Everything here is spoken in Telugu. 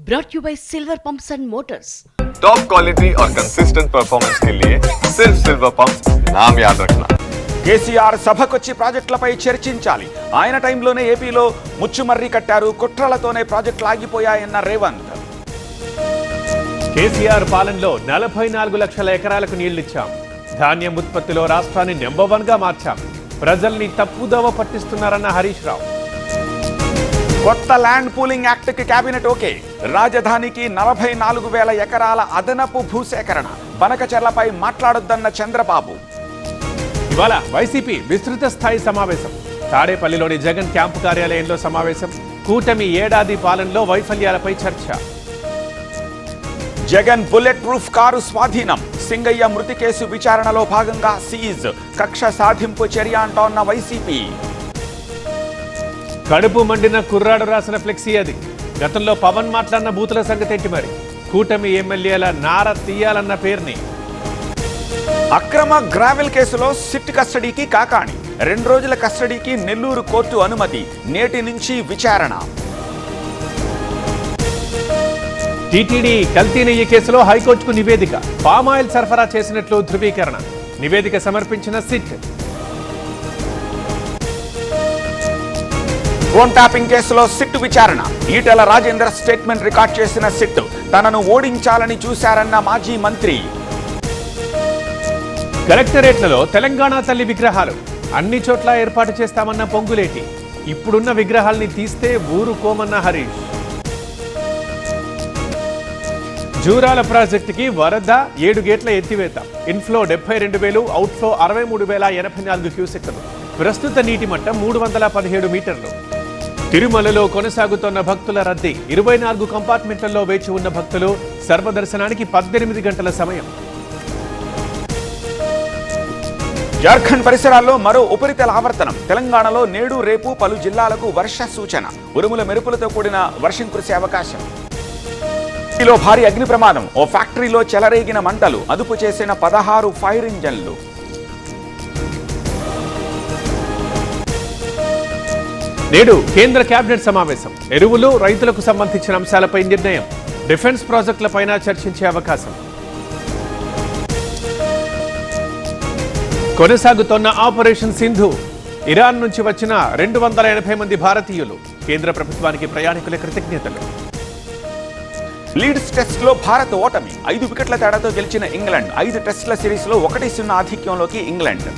brought you by Silver Pumps and Motors. Top quality और कंसिस्टेंट परफॉर्मेंस के लिए सिर्फ सिल्वर पंप्स नाम याद रखना. కేసీఆర్ సభకొచ్చి ప్రాజెక్టులపై చర్చించాలి. ఆయన టైంలోనే ఏపీలో ముచ్చుమర్రి కట్టారు. కుట్రలతోనే ప్రాజెక్టులు ఆగిపోయాయన్న రేవంత్. కేసీఆర్ పాలనలో 44 లక్షల ఎకరాలకు నీళ్లిచ్చాం. ధాన్యం ఉత్పత్తిలో రాష్ట్రాన్ని నెంబర్ 1 గా మార్చాం. ప్రజల్ని తప్పుదోవ పట్టిస్తున్నారన్న హరీష్ రావు. కొత్త ల్యాండ్ పూలింగ్ యాక్ట్ కి కేబినెట్ ఓకే. రాజధానికి 44,000 ఎకరాల అదనపు భూసేకరణ. బనకచెర్లపై మాట్లాడొద్దన్న చంద్రబాబు. ఇవాళ వైసీపీ విస్తృత స్థాయి సమావేశం. తాడేపల్లిలోని జగన్ క్యాంపు కార్యాలయంలో సమావేశం. కూటమి ఏడాది పాలనలో వైఫల్యాలపై చర్చ. జగన్ బుల్లెట్ ప్రూఫ్ కారు స్వాధీనం. సింగయ్య మృతి కేసు విచారణలో భాగంగా సీజ్. కక్ష సాధింపు చర్య అంటోన్న వైసీపీ. కడుపు మండిన కుర్రాడు రాసిన ఫ్లెక్సీ అది. గతంలో పవన్ మాట్లాడిన బూతుల సంగతేంటి మరి? కూటమి ఎమ్మెల్యేల నార తీయాలన్న పేరుని. అక్రమ గ్రావెల్ కేసులో సిట్ కస్టడీకి కాకాణి. 2 రోజుల కస్టడీకి నెల్లూరు కోర్టు అనుమతి. నేటి నుంచి విచారణ. టీటీడీ కల్తీ నెయ్యి కేసులో హైకోర్టుకు నివేదిక. పామాయిల్ సరఫరా చేసినట్లు ధృవీకరణ. నివేదిక సమర్పించిన సిట్. ఫోన్ ట్యాపింగ్ కేసులో సిట్ విచారణ. ఈటెల రాజేందర్ స్టేట్మెంట్ రికార్డ్ చేసిన సిట్. తనను ఓడించాలని చూశారన్న మాజీ మంత్రి. కలెక్టరేట్లలో తెలంగాణ తల్లి విగ్రహాలు అన్ని చోట్ల ఏర్పాటు చేస్తామన్న పొంగులేటి. ఇప్పుడున్న విగ్రహాల్ని తీస్తే ఊరుకోమన్న హరీష్. జూరాల ప్రాజెక్టుకి వరద 7 గేట్ల ఎత్తివేత. Inflow 72,000, outflow 63,084 క్యూసెక్కులు. ప్రస్తుత నీటి మట్టం 317 మీటర్లు. తిరుమలలో కొనసాగుతున్న భక్తుల రద్దీ. 24 కంపార్ట్మెంట్లలో వేచి ఉన్న భక్తులు. సర్వదర్శనానికి 18 గంటల సమయం. జార్ఖండ్ పరిసరాల్లో మరో ఉపరితల ఆవర్తనం. తెలంగాణలో నేడు రేపు పలు జిల్లాలకు వర్ష సూచన. ఉరుముల మెరుపులతో కూడిన వర్షం కురిసే అవకాశం. భారీ అగ్ని ప్రమాదం. ఓ ఫ్యాక్టరీలో చెలరేగిన మంటలు. అదుపు చేసిన 16 ఫైర్ ఇంజన్లు. నేడు కేంద్ర కేబినెట్ సమావేశం. ఎరువులు, రైతులకు సంబంధించిన అంశాలపై నిర్ణయం. డిఫెన్స్ ప్రాజెక్టులపైన చర్చించే అవకాశం. కొనసాగుతోన్న ఆపరేషన్ సింధు. ఇరాన్ నుంచి వచ్చిన 280 మంది భారతీయులు. కేంద్ర ప్రభుత్వానికి ప్రయాణికుల కృతజ్ఞతలు. లీడ్స్ టెస్ట్ లో భారత్ ఓటమి. 5 వికెట్ల తేడాతో గెలిచిన ఇంగ్లాండ్. 5 టెస్టుల సిరీస్ లో 1-0 ఆధిక్యంలోకి ఇంగ్లాండ్.